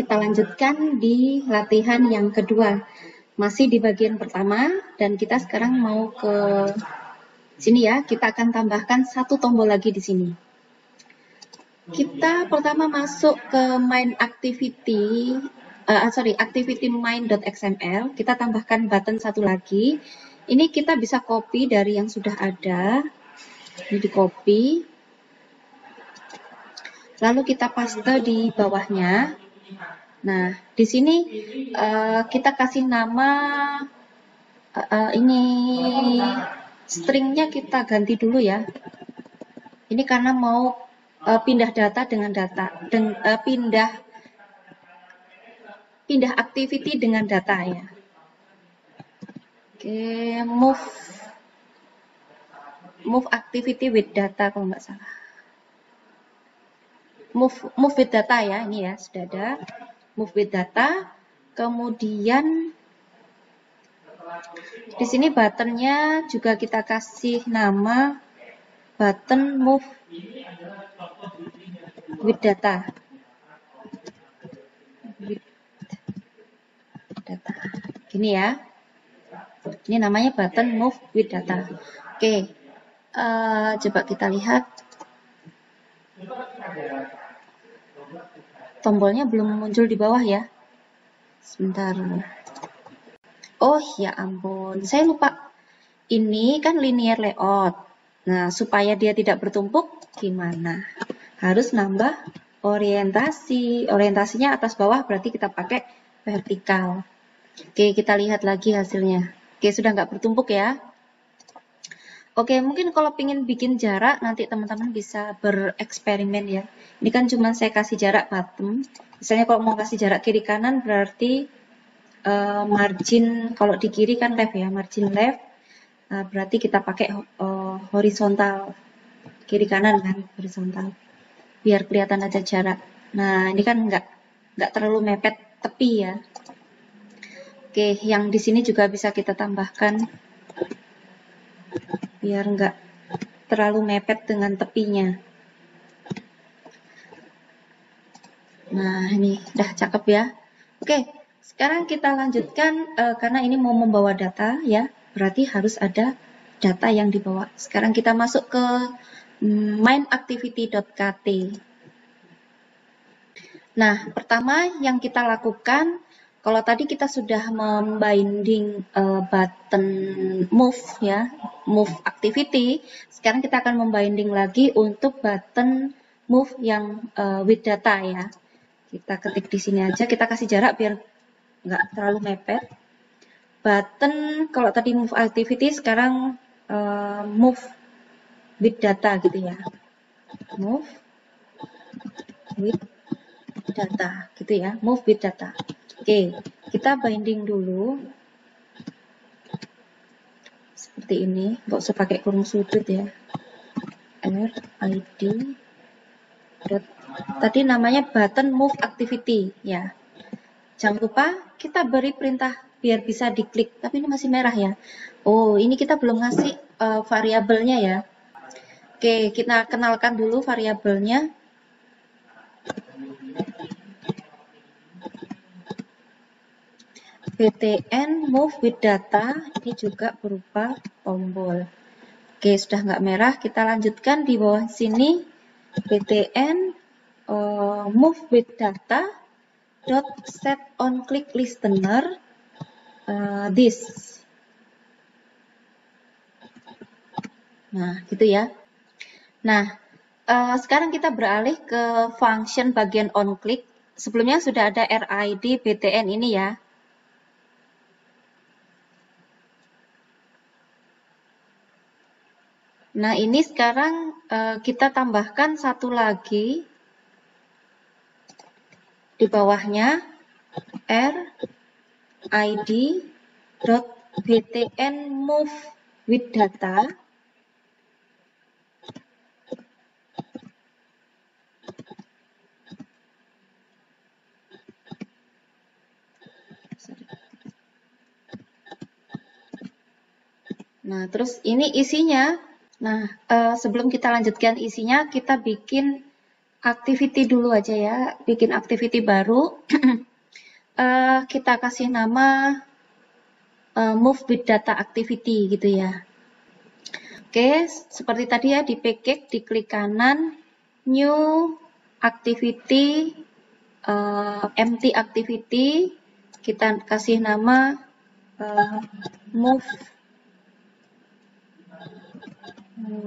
kita lanjutkan di latihan yang kedua. Masih di bagian pertama, dan kita sekarang mau ke sini ya. Kita akan tambahkan satu tombol lagi di sini. Kita pertama masuk ke main activity, activity main.xml. Kita tambahkan button satu lagi. Ini kita bisa copy dari yang sudah ada. Ini di copy. Lalu kita paste di bawahnya. Nah, di sini kita kasih nama ini stringnya kita ganti dulu ya. Ini karena mau pindah data dengan data, pindah activity dengan data ya. Oke, move activity with data kalau nggak salah. Move with data ya, ini ya sudah ada. Move with data. Kemudian di sini buttonnya juga kita kasih nama button move with data. With data. Gini ya. Ini namanya button move with data. Oke. Coba kita lihat. Tombolnya belum muncul di bawah ya. Sebentar. Oh ya ampun, saya lupa. Ini kan linear layout. Nah, supaya dia tidak bertumpuk, gimana? Harus nambah orientasi. Orientasinya atas bawah berarti kita pakai vertikal. Oke, kita lihat lagi hasilnya. Oke, sudah nggak bertumpuk ya. Oke, mungkin kalau ingin bikin jarak, nanti teman-teman bisa bereksperimen ya. Ini kan cuma saya kasih jarak bottom. Misalnya kalau mau kasih jarak kiri kanan, berarti margin, kalau di kiri kan left ya, margin left. Berarti kita pakai horizontal. Kiri kanan kan, horizontal. Biar kelihatan aja jarak. Nah, ini kan nggak terlalu mepet tepi ya. Oke, yang di sini juga bisa kita tambahkan biar nggak terlalu mepet dengan tepinya. Nah, ini udah cakep ya. Oke, sekarang kita lanjutkan karena ini mau membawa data ya, berarti harus ada data yang dibawa. Sekarang kita masuk ke mainActivity.kt. Nah, pertama yang kita lakukan, kalau tadi kita sudah membinding button move ya, move activity, sekarang kita akan membinding lagi untuk button move yang with data ya. Kita ketik di sini aja, kita kasih jarak biar nggak terlalu mepet. Button, kalau tadi move activity, sekarang move with data gitu ya. Move with data gitu ya, move with data. Oke, kita binding dulu seperti ini, nggak usah pakai kurung sudut ya. RID tadi namanya button move activity ya. Jangan lupa kita beri perintah biar bisa diklik, tapi ini masih merah ya. Oh, ini kita belum ngasih variabelnya ya. Oke, kita kenalkan dulu variabelnya. btn move with data, ini juga berupa tombol. Oke, sudah nggak merah, kita lanjutkan di bawah sini. btn move with data dot set on click listener this. Nah, gitu ya. Nah, sekarang kita beralih ke function bagian on click. Sebelumnya sudah ada RID btn ini ya. Nah, ini sekarang kita tambahkan satu lagi di bawahnya RID.btn move with data Nah, terus ini isinya. Nah, sebelum kita lanjutkan isinya, kita bikin activity dulu aja ya, bikin activity baru. Kita kasih nama move with data activity gitu ya. Oke, seperti tadi ya, di package, di klik kanan, new activity, empty activity, kita kasih nama move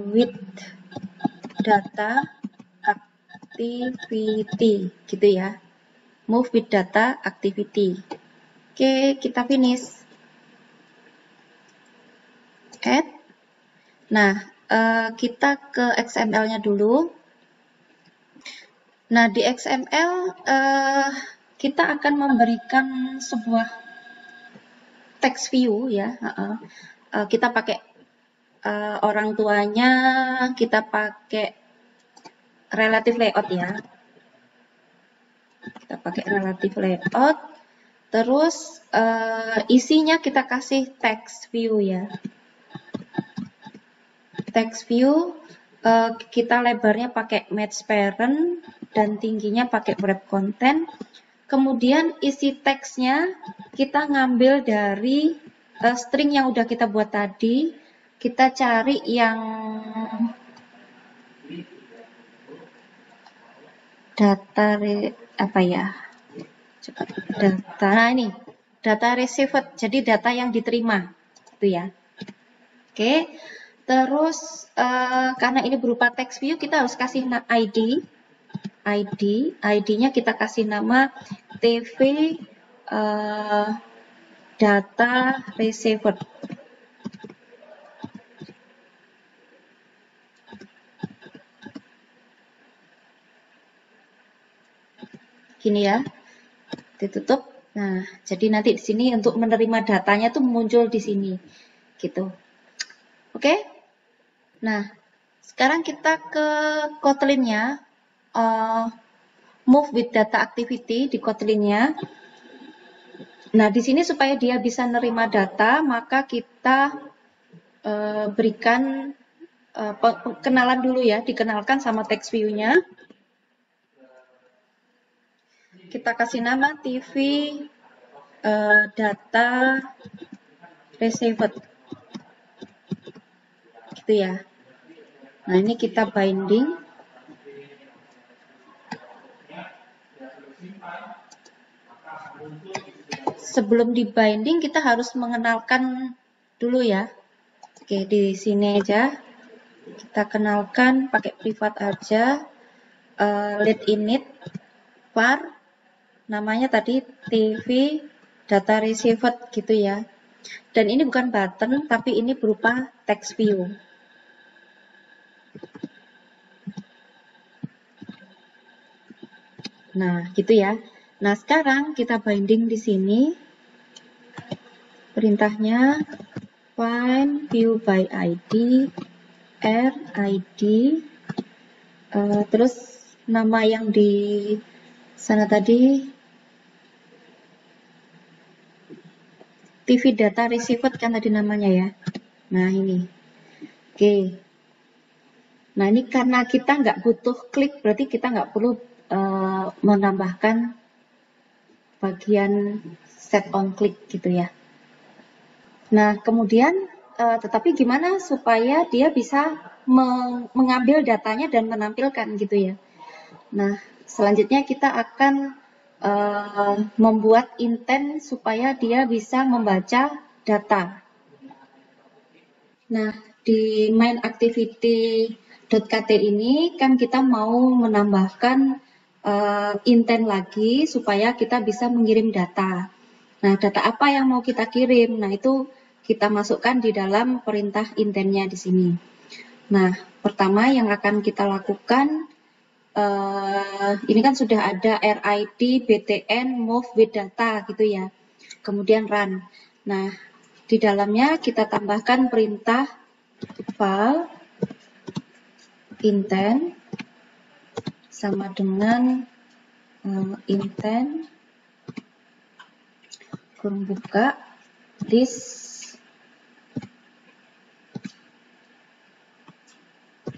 with data activity gitu ya, move with data activity. Oke, kita finish, add. Nah, kita ke XML-nya dulu. Nah, di XML kita akan memberikan sebuah text view ya. Kita pakai orang tuanya, kita pakai relative layout ya. Kita pakai relative layout. Terus isinya kita kasih text view ya. Text view kita lebarnya pakai match parent dan tingginya pakai wrap content. Kemudian isi teksnya kita ngambil dari string yang udah kita buat tadi. Kita cari yang data apa ya? Coba data. Nah ini data received. Jadi data yang diterima, itu ya. Oke. Terus karena ini berupa text view, kita harus kasih ID. ID-nya kita kasih nama TV data received. Gini ya, ditutup. Nah, jadi nanti di sini untuk menerima datanya tuh muncul di sini, gitu. Oke? Nah, sekarang kita ke Kotlin-nya. Move with data activity di Kotlin-nya. Nah, di sini supaya dia bisa nerima data, maka kita berikan kenalan dulu ya, dikenalkan sama text view-nya. Kita kasih nama TV data received. Gitu ya. Nah, ini kita binding. Sebelum di binding kita harus mengenalkan dulu ya. Oke, di sini aja kita kenalkan pakai privat aja. Let init var namanya tadi TV data received gitu ya. Dan ini bukan button tapi ini berupa text view. Nah, gitu ya. Nah, sekarang kita binding di sini. Perintahnya find view by ID, RID, terus nama yang di sana tadi TV data received kan tadi namanya ya. Nah, ini. Oke. Nah, ini karena kita nggak butuh klik, berarti kita nggak perlu menambahkan bagian set on click gitu ya. Nah, kemudian tetapi gimana supaya dia bisa mengambil datanya dan menampilkan gitu ya. Nah, selanjutnya kita akan membuat intent supaya dia bisa membaca data. Nah, di main activity.kt ini kan kita mau menambahkan intent lagi supaya kita bisa mengirim data. Nah, data apa yang mau kita kirim? Nah, itu kita masukkan di dalam perintah intentnya di sini. Nah, pertama yang akan kita lakukan, ini kan sudah ada RID, BTN, move with data gitu ya. Kemudian run. Nah, di dalamnya kita tambahkan perintah file intent sama dengan intent kurung buka this.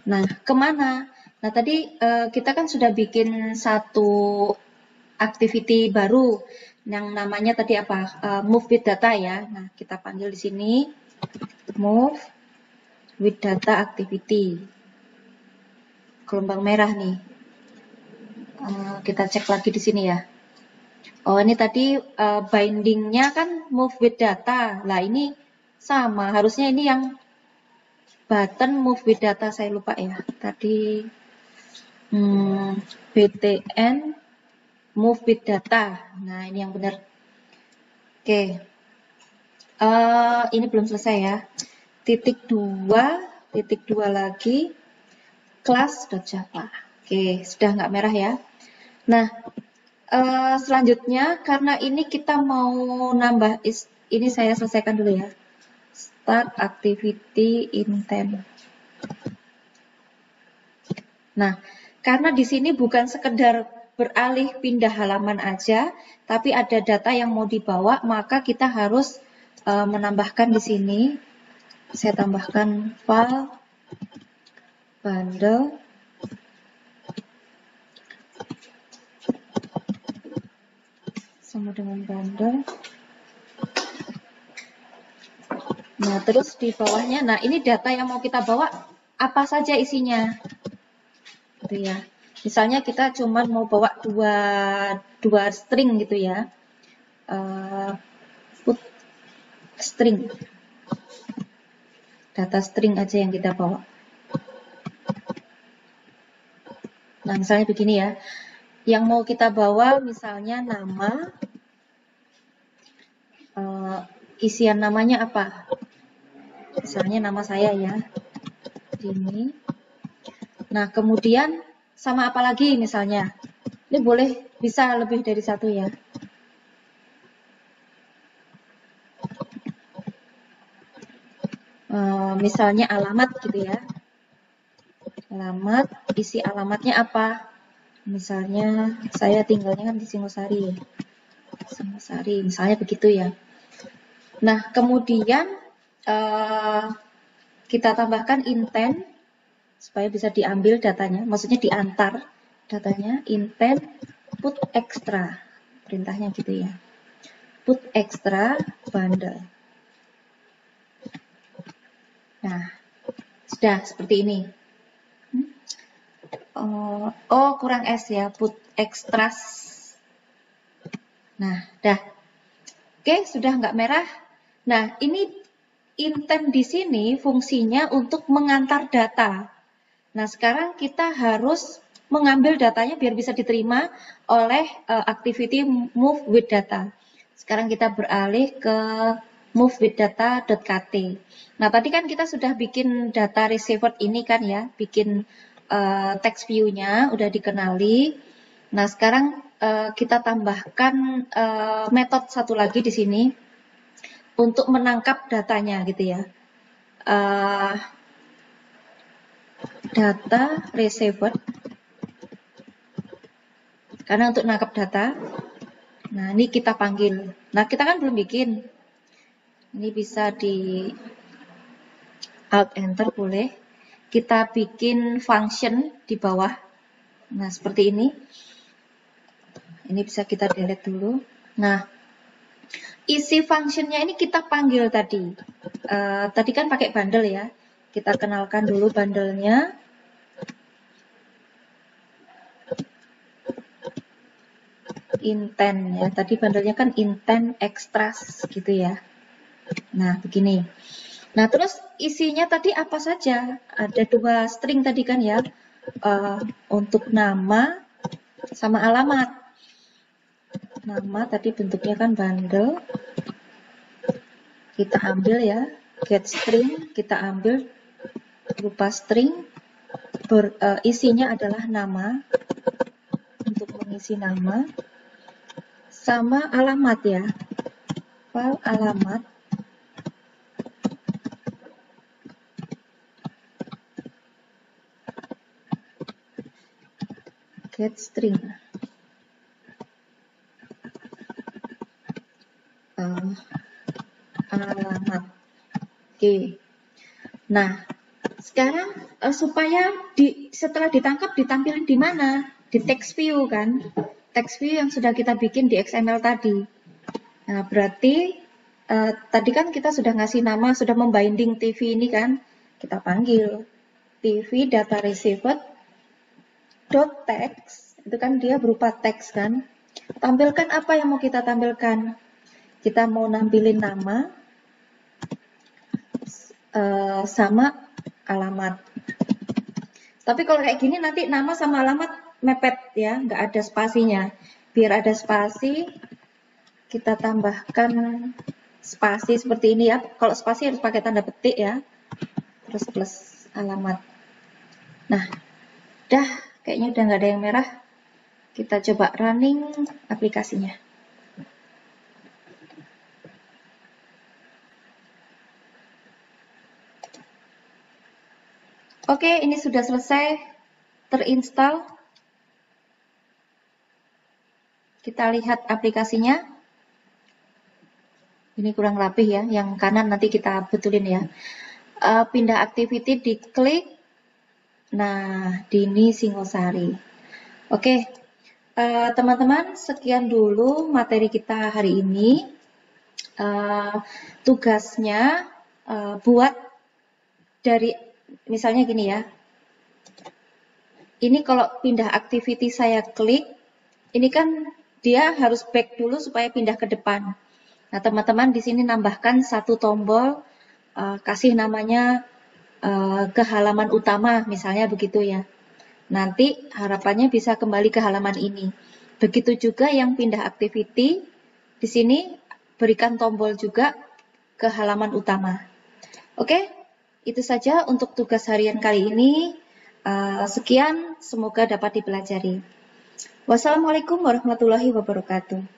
Nah, kemana? Nah, tadi kita kan sudah bikin satu activity baru yang namanya tadi apa? Move with data ya. Nah, kita panggil di sini move with data activity. Gelombang merah nih. Kita cek lagi di sini ya. Oh, ini tadi bindingnya kan move with data. Lah, ini sama. Harusnya ini yang button move with data. Saya lupa ya. Tadi btn move with data. Nah, ini yang benar. Oke. Ini belum selesai ya. Titik 2 lagi class.java. Oke, sudah nggak merah ya. Nah, selanjutnya karena ini kita mau nambah ini saya selesaikan dulu ya. Start activity intent. Nah, karena di sini bukan sekedar beralih pindah halaman aja, tapi ada data yang mau dibawa, maka kita harus menambahkan di sini. Saya tambahkan file bundle sama dengan bundle. Nah, terus di bawahnya, nah ini data yang mau kita bawa apa saja isinya, gitu ya. Misalnya kita cuma mau bawa dua string gitu ya, put string, data string aja yang kita bawa. Nah, misalnya begini ya, yang mau kita bawa misalnya nama, isian namanya apa? Misalnya nama saya ya, ini. Nah, kemudian sama apa lagi misalnya? Ini boleh bisa lebih dari satu ya. Misalnya alamat gitu ya. Alamat, isi alamatnya apa? Misalnya saya tinggalnya kan di Singosari ya. Singosari, misalnya begitu ya. Nah, kemudian kita tambahkan intent supaya bisa diambil datanya, maksudnya diantar datanya, intent put extra, perintahnya gitu ya. Put extra bundle. Nah, sudah seperti ini. Oh, kurang S ya, put extras. Nah, dah. Oke, sudah nggak merah. Nah, ini intent di sini fungsinya untuk mengantar data. Nah, sekarang kita harus mengambil datanya biar bisa diterima oleh activity move with data. Sekarang kita beralih ke move with data.kt. Nah, tadi kan kita sudah bikin data received ini kan ya, bikin text view-nya udah dikenali. Nah, sekarang kita tambahkan metode satu lagi di sini untuk menangkap datanya gitu ya. Data received. Karena untuk nangkap data, nah ini kita panggil. Nah, kita kan belum bikin. Ini bisa di Alt Enter boleh. Kita bikin function di bawah. Nah, seperti ini. Ini bisa kita delete dulu. Nah, isi functionnya ini kita panggil tadi. Tadi kan pakai bundle ya. Kita kenalkan dulu bundle-nya. Intent ya. Tadi bundle-nya kan intent extras gitu ya. Nah, begini. Nah, terus isinya tadi apa saja? Ada dua string tadi kan ya. Untuk nama sama alamat. Nama tadi bentuknya kan bundle. Kita ambil ya. Get string, kita ambil berupa string. Isinya adalah nama. Untuk mengisi nama. Sama alamat ya. File alamat. Get string. Alamat. Oke. Nah, Sekarang supaya setelah ditangkap ditampilkan di mana? Di text view kan? Text view yang sudah kita bikin di XML tadi. Nah, berarti tadi kan kita sudah ngasih nama, sudah membinding TV ini kan? Kita panggil TV data received dot text, itu kan dia berupa teks kan? Tampilkan apa yang mau kita tampilkan? Kita mau nampilin nama sama alamat. Tapi kalau kayak gini nanti nama sama alamat mepet ya, nggak ada spasinya. Biar ada spasi, kita tambahkan spasi seperti ini ya. Kalau spasi harus pakai tanda petik ya. Terus plus alamat. Nah, kayaknya udah nggak ada yang merah. Kita coba running aplikasinya. Oke, ini sudah selesai terinstall. Kita lihat aplikasinya. Ini kurang rapih ya, yang kanan nanti kita betulin ya. Pindah activity, diklik. Nah, Dini Singosari. Oke, teman-teman, sekian dulu materi kita hari ini. Tugasnya buat dari, misalnya gini ya. Ini kalau pindah activity saya klik, ini kan dia harus back dulu supaya pindah ke depan. Nah, teman-teman di sini nambahkan satu tombol, kasih namanya ke halaman utama, misalnya begitu ya. Nanti harapannya bisa kembali ke halaman ini. Begitu juga yang pindah activity, di sini berikan tombol juga ke halaman utama. Oke, itu saja untuk tugas harian kali ini. Sekian, semoga dapat dipelajari. Wassalamualaikum warahmatullahi wabarakatuh.